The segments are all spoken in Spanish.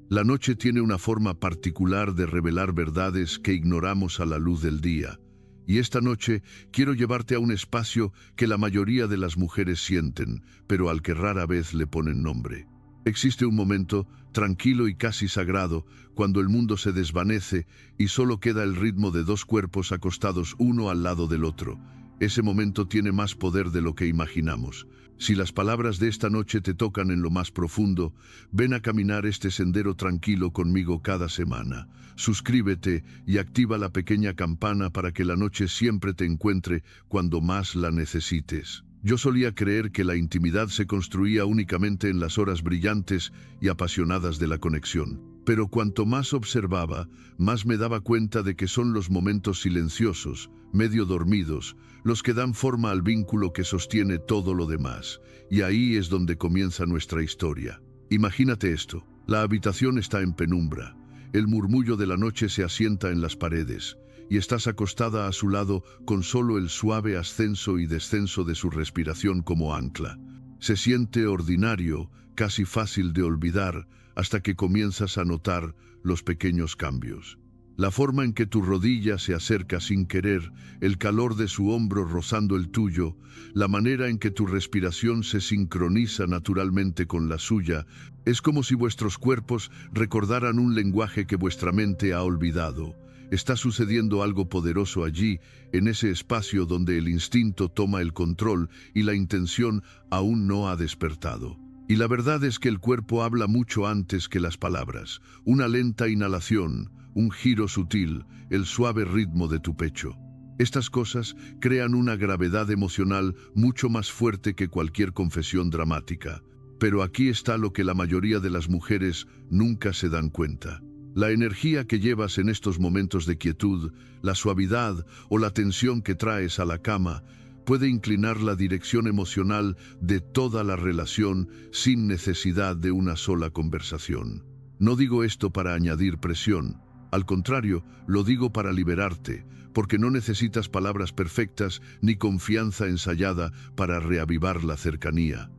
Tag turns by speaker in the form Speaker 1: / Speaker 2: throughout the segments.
Speaker 1: La noche tiene una forma particular de revelar verdades que ignoramos a la luz del día. Y esta noche quiero llevarte a un espacio que la mayoría de las mujeres sienten, pero al que rara vez le ponen nombre. Existe un momento tranquilo y casi sagrado, cuando el mundo se desvanece y solo queda el ritmo de dos cuerpos acostados uno al lado del otro. Ese momento tiene más poder de lo que imaginamos. Si las palabras de esta noche te tocan en lo más profundo, ven a caminar este sendero tranquilo conmigo cada semana. Suscríbete y activa la pequeña campana para que la noche siempre te encuentre cuando más la necesites. Yo solía creer que la intimidad se construía únicamente en las horas brillantes y apasionadas de la conexión. Pero cuanto más observaba, más me daba cuenta de que son los momentos silenciosos, medio dormidos, los que dan forma al vínculo que sostiene todo lo demás. Y ahí es donde comienza nuestra historia. Imagínate esto: la habitación está en penumbra, el murmullo de la noche se asienta en las paredes, y estás acostada a su lado con solo el suave ascenso y descenso de su respiración como ancla. Se siente ordinario, casi fácil de olvidar, hasta que comienzas a notar los pequeños cambios. La forma en que tu rodilla se acerca sin querer, el calor de su hombro rozando el tuyo, la manera en que tu respiración se sincroniza naturalmente con la suya, es como si vuestros cuerpos recordaran un lenguaje que vuestra mente ha olvidado. Está sucediendo algo poderoso allí, en ese espacio donde el instinto toma el control y la intención aún no ha despertado. Y la verdad es que el cuerpo habla mucho antes que las palabras. Una lenta inhalación, un giro sutil, el suave ritmo de tu pecho. Estas cosas crean una gravedad emocional mucho más fuerte que cualquier confesión dramática. Pero aquí está lo que la mayoría de las mujeres nunca se dan cuenta. La energía que llevas en estos momentos de quietud, la suavidad o la tensión que traes a la cama, puede inclinar la dirección emocional de toda la relación sin necesidad de una sola conversación. No digo esto para añadir presión, al contrario, lo digo para liberarte, porque no necesitas palabras perfectas ni confianza ensayada para reavivar la cercanía.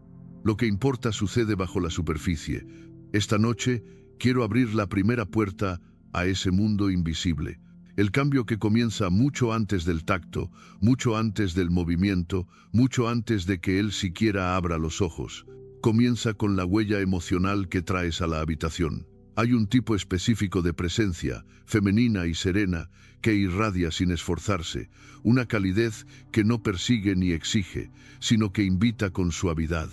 Speaker 1: Lo que importa sucede bajo la superficie. Esta noche quiero abrir la primera puerta a ese mundo invisible. El cambio que comienza mucho antes del tacto, mucho antes del movimiento, mucho antes de que él siquiera abra los ojos. Comienza con la huella emocional que traes a la habitación. Hay un tipo específico de presencia, femenina y serena, que irradia sin esforzarse, una calidez que no persigue ni exige, sino que invita con suavidad.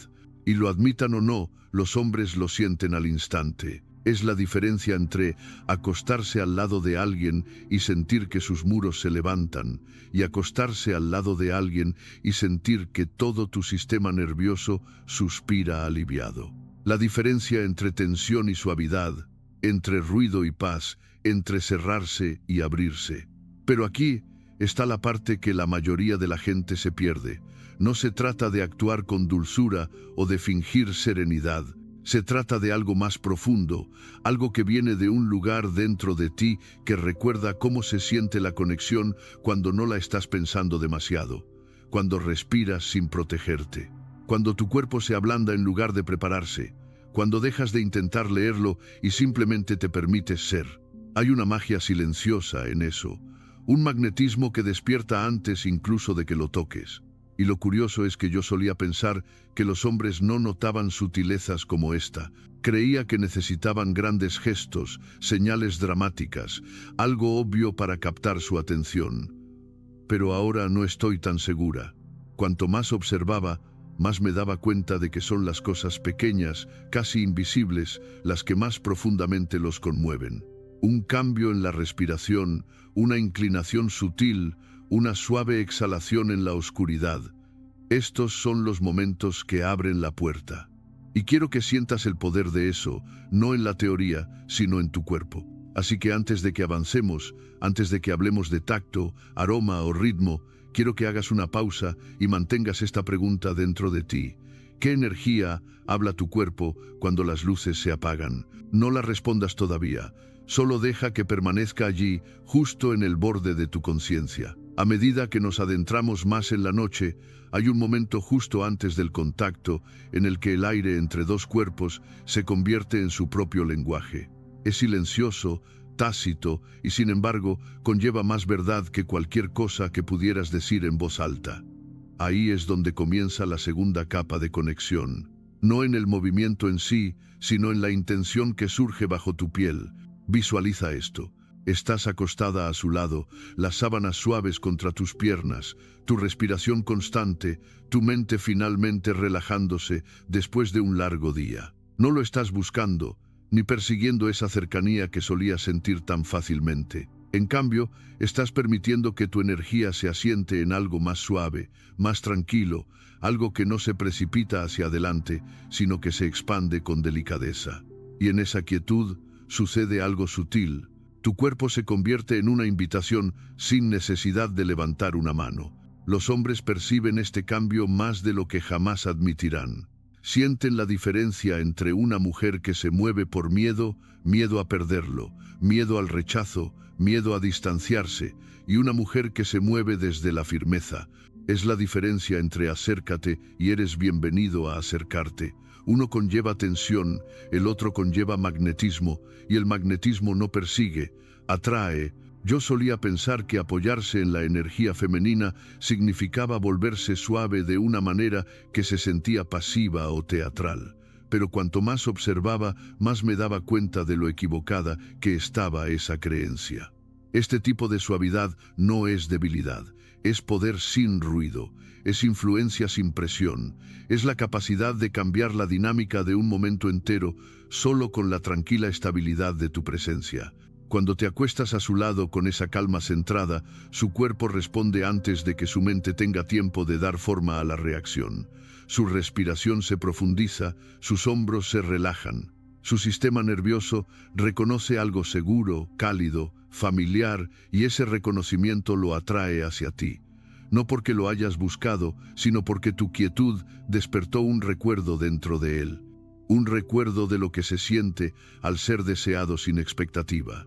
Speaker 1: Y lo admitan o no, los hombres lo sienten al instante. Es la diferencia entre acostarse al lado de alguien y sentir que sus muros se levantan, y acostarse al lado de alguien y sentir que todo tu sistema nervioso suspira aliviado. La diferencia entre tensión y suavidad, entre ruido y paz, entre cerrarse y abrirse. Pero aquí está la parte que la mayoría de la gente se pierde. No se trata de actuar con dulzura o de fingir serenidad. Se trata de algo más profundo, algo que viene de un lugar dentro de ti que recuerda cómo se siente la conexión cuando no la estás pensando demasiado, cuando respiras sin protegerte, cuando tu cuerpo se ablanda en lugar de prepararse, cuando dejas de intentar leerlo y simplemente te permites ser. Hay una magia silenciosa en eso, un magnetismo que despierta antes incluso de que lo toques. Y lo curioso es que yo solía pensar que los hombres no notaban sutilezas como esta. Creía que necesitaban grandes gestos, señales dramáticas, algo obvio para captar su atención. Pero ahora no estoy tan segura. Cuanto más observaba, más me daba cuenta de que son las cosas pequeñas, casi invisibles, las que más profundamente los conmueven. Un cambio en la respiración, una inclinación sutil, una suave exhalación en la oscuridad. Estos son los momentos que abren la puerta. Y quiero que sientas el poder de eso, no en la teoría, sino en tu cuerpo. Así que antes de que avancemos, antes de que hablemos de tacto, aroma o ritmo, quiero que hagas una pausa y mantengas esta pregunta dentro de ti. ¿Qué energía habla tu cuerpo cuando las luces se apagan? No la respondas todavía. Solo deja que permanezca allí, justo en el borde de tu conciencia. A medida que nos adentramos más en la noche, hay un momento justo antes del contacto en el que el aire entre dos cuerpos se convierte en su propio lenguaje. Es silencioso, tácito y sin embargo conlleva más verdad que cualquier cosa que pudieras decir en voz alta. Ahí es donde comienza la segunda capa de conexión. No en el movimiento en sí, sino en la intención que surge bajo tu piel. Visualiza esto. Estás acostada a su lado, las sábanas suaves contra tus piernas, tu respiración constante, tu mente finalmente relajándose después de un largo día. No lo estás buscando, ni persiguiendo esa cercanía que solías sentir tan fácilmente. En cambio, estás permitiendo que tu energía se asiente en algo más suave, más tranquilo, algo que no se precipita hacia adelante, sino que se expande con delicadeza. Y en esa quietud sucede algo sutil. Tu cuerpo se convierte en una invitación sin necesidad de levantar una mano. Los hombres perciben este cambio más de lo que jamás admitirán. Sienten la diferencia entre una mujer que se mueve por miedo, miedo a perderlo, miedo al rechazo, miedo a distanciarse, y una mujer que se mueve desde la firmeza. Es la diferencia entre acércate y eres bienvenido a acercarte. Uno conlleva tensión, el otro conlleva magnetismo, y el magnetismo no persigue, atrae. Yo solía pensar que apoyarse en la energía femenina significaba volverse suave de una manera que se sentía pasiva o teatral. Pero cuanto más observaba, más me daba cuenta de lo equivocada que estaba esa creencia. Este tipo de suavidad no es debilidad, es poder sin ruido, es influencia sin presión, es la capacidad de cambiar la dinámica de un momento entero solo con la tranquila estabilidad de tu presencia. Cuando te acuestas a su lado con esa calma centrada, su cuerpo responde antes de que su mente tenga tiempo de dar forma a la reacción. Su respiración se profundiza, sus hombros se relajan. Su sistema nervioso reconoce algo seguro, cálido, familiar, y ese reconocimiento lo atrae hacia ti. No porque lo hayas buscado, sino porque tu quietud despertó un recuerdo dentro de él. Un recuerdo de lo que se siente al ser deseado sin expectativa.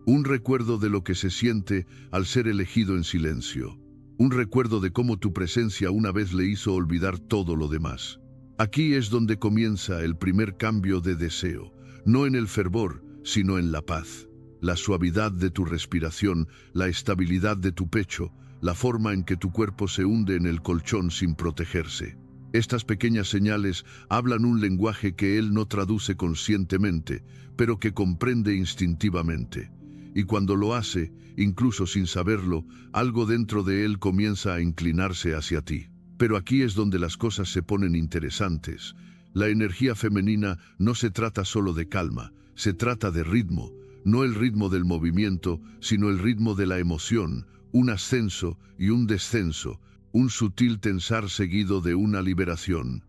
Speaker 1: Un recuerdo de lo que se siente al ser elegido en silencio. Un recuerdo de cómo tu presencia una vez le hizo olvidar todo lo demás. Aquí es donde comienza el primer cambio de deseo, no en el fervor, sino en la paz. La suavidad de tu respiración, la estabilidad de tu pecho, la forma en que tu cuerpo se hunde en el colchón sin protegerse. Estas pequeñas señales hablan un lenguaje que él no traduce conscientemente, pero que comprende instintivamente. Y cuando lo hace, incluso sin saberlo, algo dentro de él comienza a inclinarse hacia ti. Pero aquí es donde las cosas se ponen interesantes. La energía femenina no se trata solo de calma, se trata de ritmo, no el ritmo del movimiento, sino el ritmo de la emoción, un ascenso y un descenso, un sutil tensar seguido de una liberación,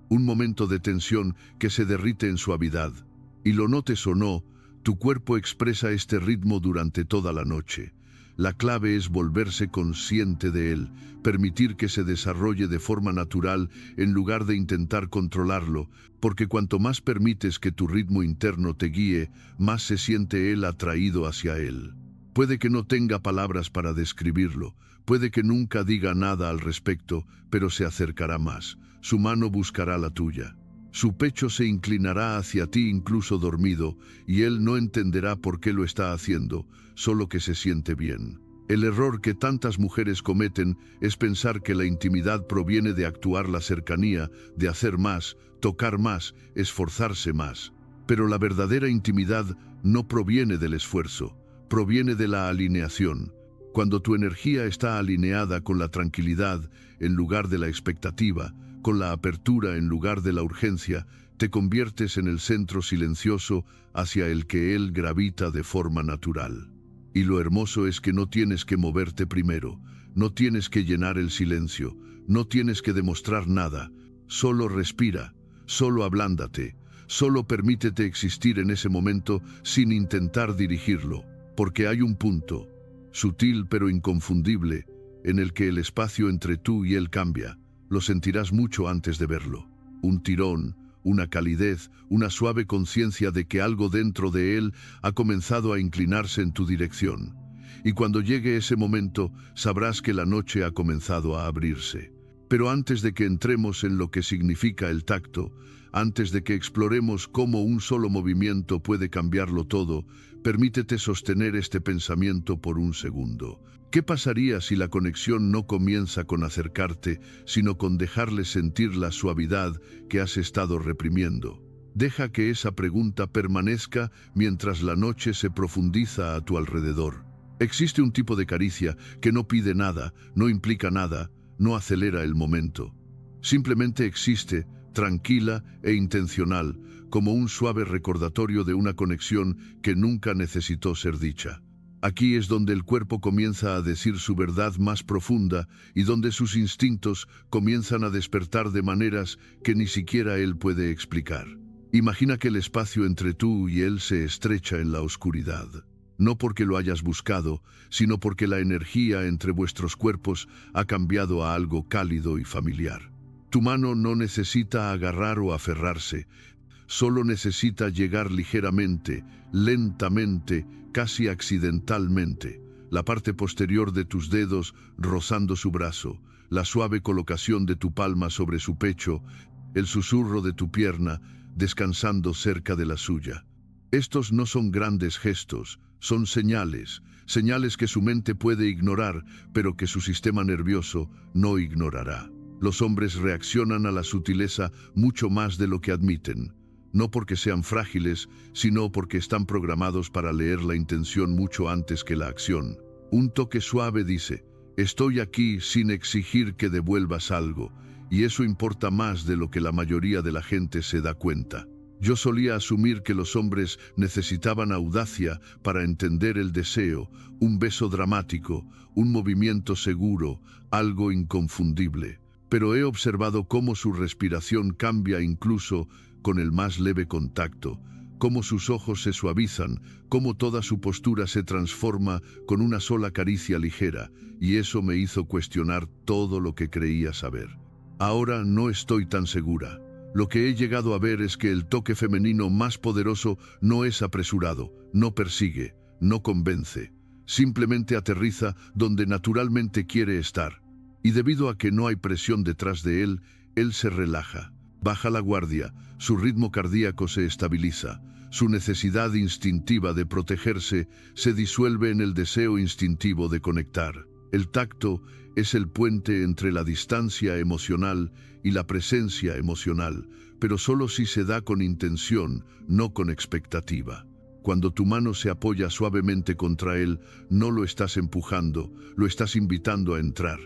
Speaker 1: un momento de tensión que se derrite en suavidad. Y lo notes o no, tu cuerpo expresa este ritmo durante toda la noche. La clave es volverse consciente de él, permitir que se desarrolle de forma natural en lugar de intentar controlarlo, porque cuanto más permites que tu ritmo interno te guíe, más se siente él atraído hacia él. Puede que no tenga palabras para describirlo, puede que nunca diga nada al respecto, pero se acercará más. Su mano buscará la tuya. Su pecho se inclinará hacia ti incluso dormido, y él no entenderá por qué lo está haciendo, solo que se siente bien. El error que tantas mujeres cometen es pensar que la intimidad proviene de actuar la cercanía, de hacer más, tocar más, esforzarse más. Pero la verdadera intimidad no proviene del esfuerzo, proviene de la alineación. Cuando tu energía está alineada con la tranquilidad en lugar de la expectativa, con la apertura en lugar de la urgencia, te conviertes en el centro silencioso hacia el que él gravita de forma natural. Y lo hermoso es que no tienes que moverte primero, no tienes que llenar el silencio, no tienes que demostrar nada, solo respira, solo ablándate, solo permítete existir en ese momento sin intentar dirigirlo, porque hay un punto, sutil pero inconfundible, en el que el espacio entre tú y él cambia. Lo sentirás mucho antes de verlo. Un tirón, una calidez, una suave conciencia de que algo dentro de él ha comenzado a inclinarse en tu dirección. y cuando llegue ese momento sabrás que la noche ha comenzado a abrirse. Pero antes de que entremos en lo que significa el tacto, antes de que exploremos cómo un solo movimiento puede cambiarlo todo, permítete sostener este pensamiento por un segundo. ¿Qué pasaría si la conexión no comienza con acercarte, sino con dejarle sentir la suavidad que has estado reprimiendo? Deja que esa pregunta permanezca mientras la noche se profundiza a tu alrededor. Existe un tipo de caricia que no pide nada, no implica nada, no acelera el momento. Simplemente existe, tranquila e intencional, como un suave recordatorio de una conexión que nunca necesitó ser dicha. Aquí es donde el cuerpo comienza a decir su verdad más profunda y donde sus instintos comienzan a despertar de maneras que ni siquiera él puede explicar. Imagina que el espacio entre tú y él se estrecha en la oscuridad. No porque lo hayas buscado, sino porque la energía entre vuestros cuerpos ha cambiado a algo cálido y familiar. Tu mano no necesita agarrar o aferrarse, solo necesita llegar ligeramente, lentamente, casi accidentalmente. La parte posterior de tus dedos rozando su brazo, la suave colocación de tu palma sobre su pecho, el susurro de tu pierna descansando cerca de la suya. Estos no son grandes gestos, son señales, señales que su mente puede ignorar, pero que su sistema nervioso no ignorará. Los hombres reaccionan a la sutileza mucho más de lo que admiten, no porque sean frágiles, sino porque están programados para leer la intención mucho antes que la acción. Un toque suave dice, estoy aquí sin exigir que devuelvas algo, y eso importa más de lo que la mayoría de la gente se da cuenta. Yo solía asumir que los hombres necesitaban audacia para entender el deseo, un beso dramático, un movimiento seguro, algo inconfundible. Pero he observado cómo su respiración cambia incluso con el más leve contacto, cómo sus ojos se suavizan, cómo toda su postura se transforma con una sola caricia ligera, y eso me hizo cuestionar todo lo que creía saber. Ahora no estoy tan segura. Lo que he llegado a ver es que el toque femenino más poderoso no es apresurado, no persigue, no convence, simplemente aterriza donde naturalmente quiere estar. Y debido a que no hay presión detrás de él se relaja, baja la guardia, su ritmo cardíaco se estabiliza, su necesidad instintiva de protegerse se disuelve en el deseo instintivo de conectar. El tacto es el puente entre la distancia emocional y la presencia emocional, pero solo si se da con intención, no con expectativa. Cuando tu mano se apoya suavemente contra él, no lo estás empujando, lo estás invitando a entrar.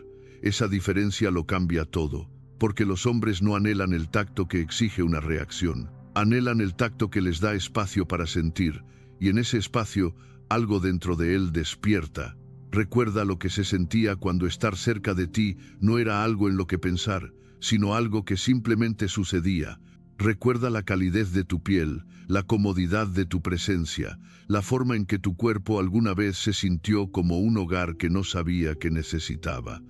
Speaker 1: Esa diferencia lo cambia todo, porque los hombres no anhelan el tacto que exige una reacción, anhelan el tacto que les da espacio para sentir, y en ese espacio, algo dentro de él despierta. Recuerda lo que se sentía cuando estar cerca de ti no era algo en lo que pensar, sino algo que simplemente sucedía. Recuerda la calidez de tu piel, la comodidad de tu presencia, la forma en que tu cuerpo alguna vez se sintió como un hogar que no sabía que necesitaba.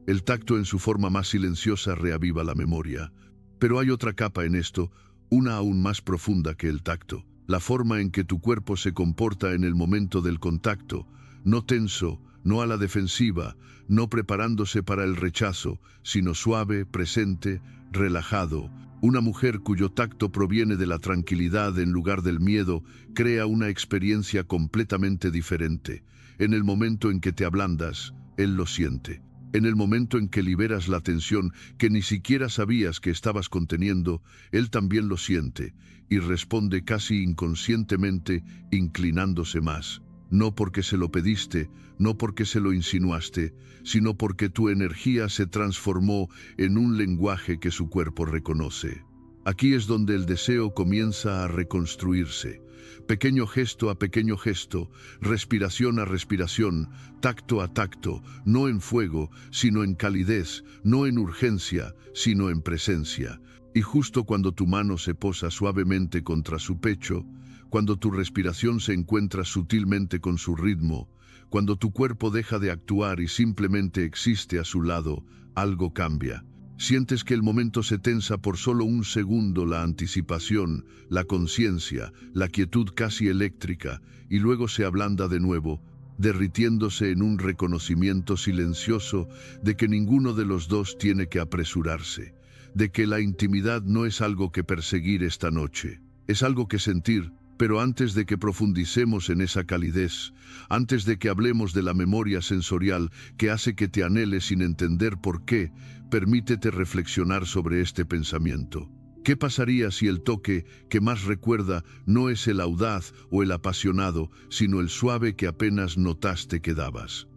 Speaker 1: El tacto en su forma más silenciosa reaviva la memoria. Pero hay otra capa en esto, una aún más profunda que el tacto, la forma en que tu cuerpo se comporta en el momento del contacto, no tenso, no a la defensiva, no preparándose para el rechazo, sino suave, presente, relajado. Una mujer cuyo tacto proviene de la tranquilidad en lugar del miedo crea una experiencia completamente diferente. En el momento en que te ablandas, él lo siente. En el momento en que liberas la tensión que ni siquiera sabías que estabas conteniendo, él también lo siente y responde casi inconscientemente, inclinándose más. No porque se lo pediste, no porque se lo insinuaste, sino porque tu energía se transformó en un lenguaje que su cuerpo reconoce. Aquí es donde el deseo comienza a reconstruirse. Pequeño gesto a pequeño gesto, respiración a respiración, tacto a tacto, no en fuego, sino en calidez, no en urgencia, sino en presencia. Y justo cuando tu mano se posa suavemente contra su pecho, cuando tu respiración se encuentra sutilmente con su ritmo, cuando tu cuerpo deja de actuar y simplemente existe a su lado, algo cambia. Sientes que el momento se tensa por solo un segundo, la anticipación, la conciencia, la quietud casi eléctrica, y luego se ablanda de nuevo, derritiéndose en un reconocimiento silencioso de que ninguno de los dos tiene que apresurarse, de que la intimidad no es algo que perseguir esta noche, es algo que sentir. Pero antes de que profundicemos en esa calidez, antes de que hablemos de la memoria sensorial que hace que te anheles sin entender por qué, permítete reflexionar sobre este pensamiento. ¿Qué pasaría si el toque que más recuerda no es el audaz o el apasionado, sino el suave que apenas notaste que dabas?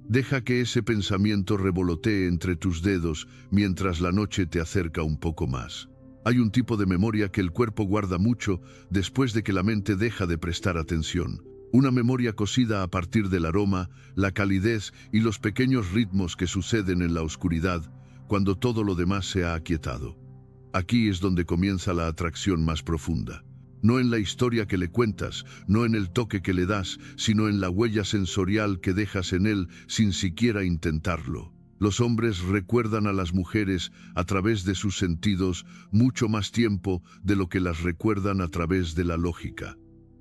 Speaker 1: Deja que ese pensamiento revolotee entre tus dedos mientras la noche te acerca un poco más. Hay un tipo de memoria que el cuerpo guarda mucho después de que la mente deja de prestar atención. Una memoria cosida a partir del aroma, la calidez y los pequeños ritmos que suceden en la oscuridad, cuando todo lo demás se ha aquietado. Aquí es donde comienza la atracción más profunda. No en la historia que le cuentas, no en el toque que le das, sino en la huella sensorial que dejas en él sin siquiera intentarlo. Los hombres recuerdan a las mujeres a través de sus sentidos mucho más tiempo de lo que las recuerdan a través de la lógica.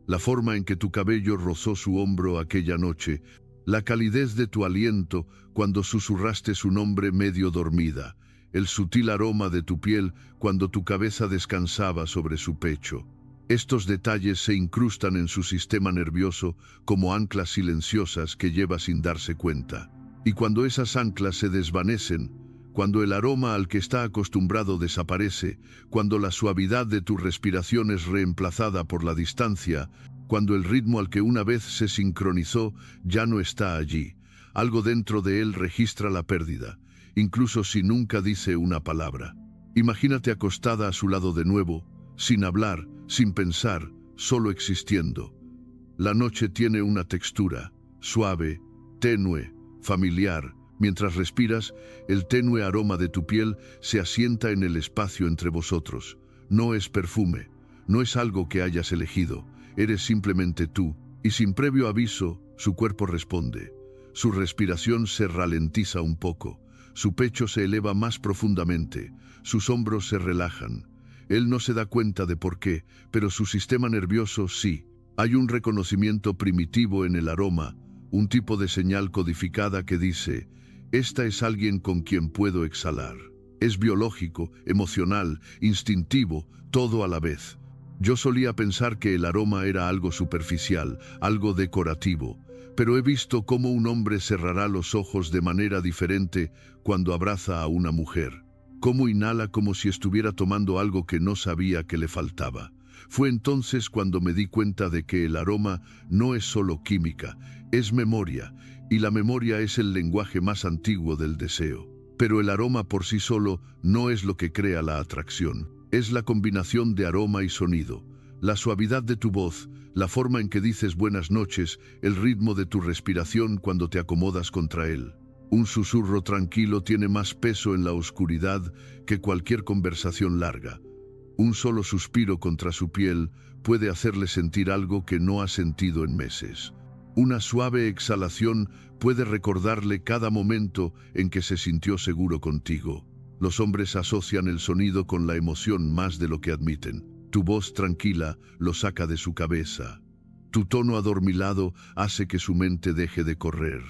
Speaker 1: La forma en que tu cabello rozó su hombro aquella noche, la calidez de tu aliento cuando susurraste su nombre medio dormida, el sutil aroma de tu piel cuando tu cabeza descansaba sobre su pecho. Estos detalles se incrustan en su sistema nervioso como anclas silenciosas que lleva sin darse cuenta. Y cuando esas anclas se desvanecen, cuando el aroma al que está acostumbrado desaparece, cuando la suavidad de tu respiración es reemplazada por la distancia, cuando el ritmo al que una vez se sincronizó ya no está allí, algo dentro de él registra la pérdida, incluso si nunca dice una palabra. Imagínate acostada a su lado de nuevo, sin hablar, sin pensar, solo existiendo. La noche tiene una textura, suave, tenue, familiar. Mientras respiras, el tenue aroma de tu piel se asienta en el espacio entre vosotros. No es perfume, no es algo que hayas elegido, eres simplemente tú, y sin previo aviso, su cuerpo responde. Su respiración se ralentiza un poco, su pecho se eleva más profundamente, sus hombros se relajan. Él no se da cuenta de por qué, pero su sistema nervioso sí. Hay un reconocimiento primitivo en el aroma, un tipo de señal codificada que dice, esta es alguien con quien puedo exhalar. Es biológico, emocional, instintivo, todo a la vez. Yo solía pensar que el aroma era algo superficial, algo decorativo, pero he visto cómo un hombre cerrará los ojos de manera diferente cuando abraza a una mujer. Cómo inhala como si estuviera tomando algo que no sabía que le faltaba. Fue entonces cuando me di cuenta de que el aroma no es solo química, es memoria, y la memoria es el lenguaje más antiguo del deseo. Pero el aroma por sí solo no es lo que crea la atracción, es la combinación de aroma y sonido, la suavidad de tu voz, la forma en que dices buenas noches, el ritmo de tu respiración cuando te acomodas contra él. Un susurro tranquilo tiene más peso en la oscuridad que cualquier conversación larga. Un solo suspiro contra su piel puede hacerle sentir algo que no ha sentido en meses. Una suave exhalación puede recordarle cada momento en que se sintió seguro contigo. Los hombres asocian el sonido con la emoción más de lo que admiten. Tu voz tranquila lo saca de su cabeza. Tu tono adormilado hace que su mente deje de correr.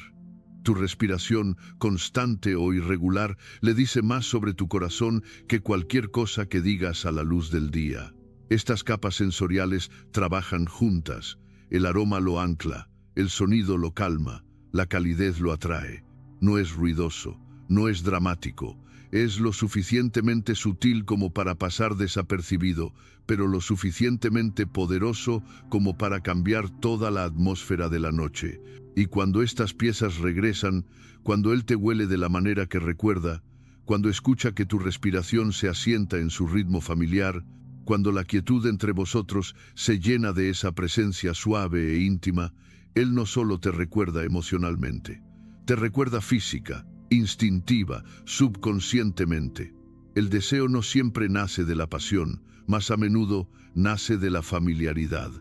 Speaker 1: Tu respiración, constante o irregular, le dice más sobre tu corazón que cualquier cosa que digas a la luz del día. Estas capas sensoriales trabajan juntas. El aroma lo ancla, el sonido lo calma, la calidez lo atrae. No es ruidoso, no es dramático, es lo suficientemente sutil como para pasar desapercibido, pero lo suficientemente poderoso como para cambiar toda la atmósfera de la noche. Y cuando estas piezas regresan, cuando él te huele de la manera que recuerda, cuando escucha que tu respiración se asienta en su ritmo familiar, cuando la quietud entre vosotros se llena de esa presencia suave e íntima, él no solo te recuerda emocionalmente, te recuerda física, instintiva, subconscientemente. El deseo no siempre nace de la pasión, más a menudo nace de la familiaridad.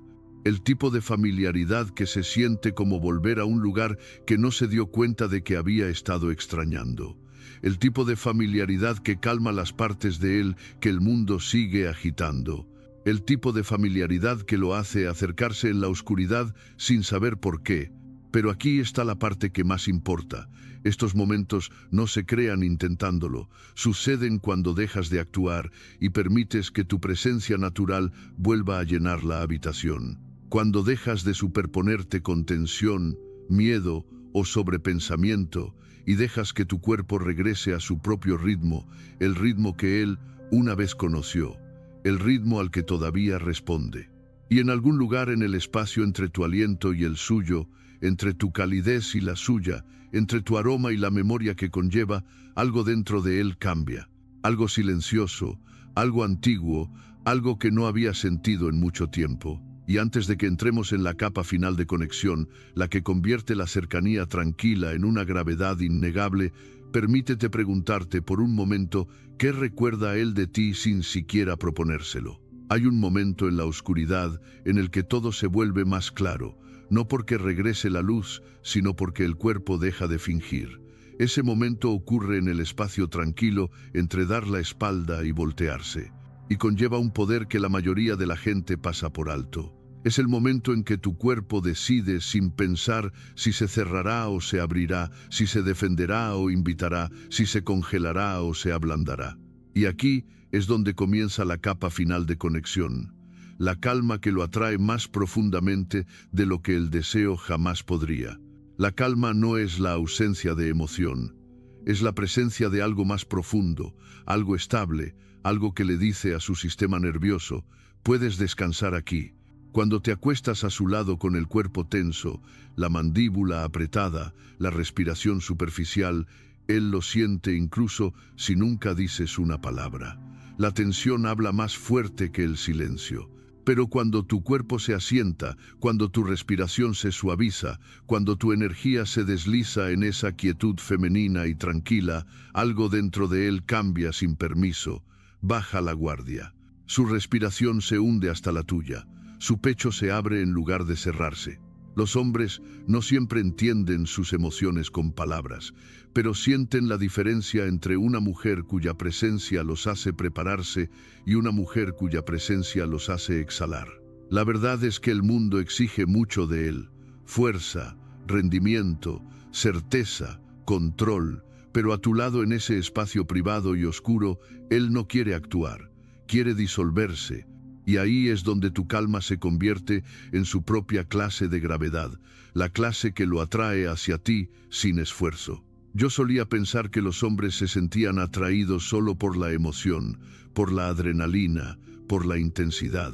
Speaker 1: El tipo de familiaridad que se siente como volver a un lugar que no se dio cuenta de que había estado extrañando. El tipo de familiaridad que calma las partes de él que el mundo sigue agitando. El tipo de familiaridad que lo hace acercarse en la oscuridad sin saber por qué, Pero aquí está la parte que más importa. Estos momentos no se crean intentándolo, suceden cuando dejas de actuar y permites que tu presencia natural vuelva a llenar la habitación. Cuando dejas de superponerte con tensión, miedo o sobrepensamiento y dejas que tu cuerpo regrese a su propio ritmo, el ritmo que él una vez conoció, el ritmo al que todavía responde. Y en algún lugar en el espacio entre tu aliento y el suyo, entre tu calidez y la suya, entre tu aroma y la memoria que conlleva, algo dentro de él cambia. Algo silencioso, algo antiguo, algo que no había sentido en mucho tiempo. Y antes de que entremos en la capa final de conexión, la que convierte la cercanía tranquila en una gravedad innegable, permítete preguntarte por un momento qué recuerda él de ti sin siquiera proponérselo. Hay un momento en la oscuridad en el que todo se vuelve más claro, no porque regrese la luz, sino porque el cuerpo deja de fingir. Ese momento ocurre en el espacio tranquilo entre dar la espalda y voltearse, y conlleva un poder que la mayoría de la gente pasa por alto. Es el momento en que tu cuerpo decide sin pensar si se cerrará o se abrirá, si se defenderá o invitará, si se congelará o se ablandará. Y aquí es donde comienza la capa final de conexión. La calma que lo atrae más profundamente de lo que el deseo jamás podría. La calma no es la ausencia de emoción, es la presencia de algo más profundo, algo estable, algo que le dice a su sistema nervioso, puedes descansar aquí. Cuando te acuestas a su lado con el cuerpo tenso, la mandíbula apretada, la respiración superficial, él lo siente incluso si nunca dices una palabra. La tensión habla más fuerte que el silencio. Pero cuando tu cuerpo se asienta, cuando tu respiración se suaviza, cuando tu energía se desliza en esa quietud femenina y tranquila, algo dentro de él cambia sin permiso, baja la guardia. Su respiración se hunde hasta la tuya, su pecho se abre en lugar de cerrarse. Los hombres no siempre entienden sus emociones con palabras, pero sienten la diferencia entre una mujer cuya presencia los hace prepararse y una mujer cuya presencia los hace exhalar. La verdad es que el mundo exige mucho de él: fuerza, rendimiento, certeza, control, pero a tu lado en ese espacio privado y oscuro, él no quiere actuar, quiere disolverse. Y ahí es donde tu calma se convierte en su propia clase de gravedad, la clase que lo atrae hacia ti sin esfuerzo. Yo solía pensar que los hombres se sentían atraídos solo por la emoción, por la adrenalina, por la intensidad.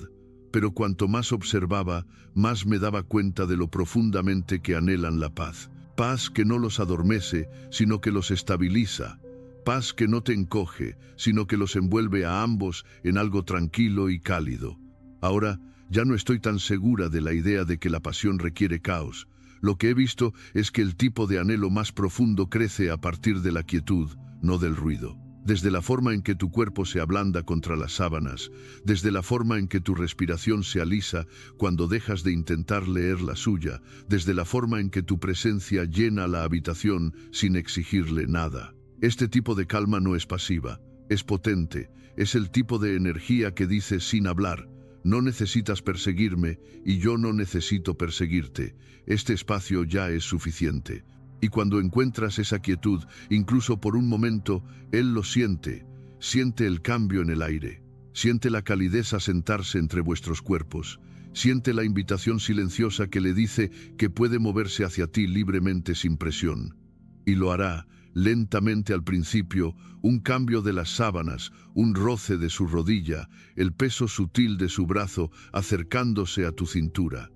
Speaker 1: Pero cuanto más observaba, más me daba cuenta de lo profundamente que anhelan la paz. Paz que no los adormece, sino que los estabiliza. Paz que no te encoge, sino que los envuelve a ambos en algo tranquilo y cálido. Ahora, ya no estoy tan segura de la idea de que la pasión requiere caos. Lo que he visto es que el tipo de anhelo más profundo crece a partir de la quietud, no del ruido. Desde la forma en que tu cuerpo se ablanda contra las sábanas, desde la forma en que tu respiración se alisa cuando dejas de intentar leer la suya, desde la forma en que tu presencia llena la habitación sin exigirle nada. Este tipo de calma no es pasiva, es potente, es el tipo de energía que dice sin hablar: no necesitas perseguirme y yo no necesito perseguirte, este espacio ya es suficiente. Y cuando encuentras esa quietud, incluso por un momento, él lo siente, siente el cambio en el aire, siente la calidez asentarse entre vuestros cuerpos, siente la invitación silenciosa que le dice que puede moverse hacia ti libremente sin presión. Y lo hará lentamente al principio, un cambio de las sábanas, un roce de su rodilla, el peso sutil de su brazo acercándose a tu cintura.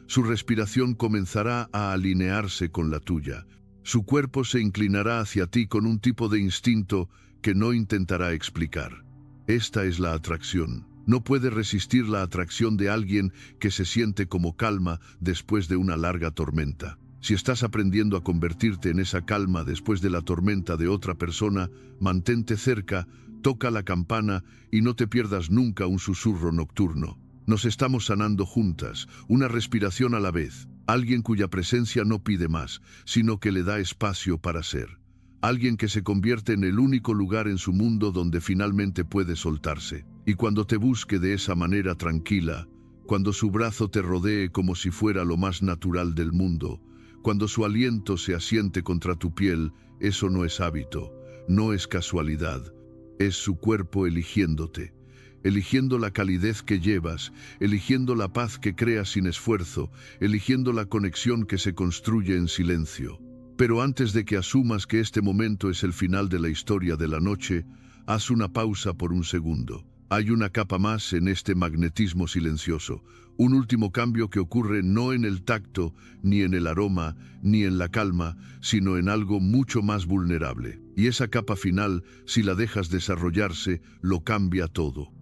Speaker 1: Su respiración comenzará a alinearse con la tuya. Su cuerpo se inclinará hacia ti con un tipo de instinto que no intentará explicar. Esta es la atracción. No puede resistir la atracción de alguien que se siente como calma después de una larga tormenta. Si estás aprendiendo a convertirte en esa calma después de la tormenta de otra persona, mantente cerca, toca la campana y no te pierdas nunca un susurro nocturno. Nos estamos sanando juntas, una respiración a la vez. Alguien cuya presencia no pide más, sino que le da espacio para ser. Alguien que se convierte en el único lugar en su mundo donde finalmente puede soltarse. Y cuando te busque de esa manera tranquila, cuando su brazo te rodee como si fuera lo más natural del mundo, Cuando su aliento se asiente contra tu piel, eso no es hábito, no es casualidad, es su cuerpo eligiéndote, eligiendo la calidez que llevas, eligiendo la paz que creas sin esfuerzo, eligiendo la conexión que se construye en silencio. Pero antes de que asumas que este momento es el final de la historia de la noche, haz una pausa por un segundo. Hay una capa más en este magnetismo silencioso, un último cambio que ocurre no en el tacto, ni en el aroma, ni en la calma, sino en algo mucho más vulnerable. Y esa capa final, si la dejas desarrollarse, lo cambia todo.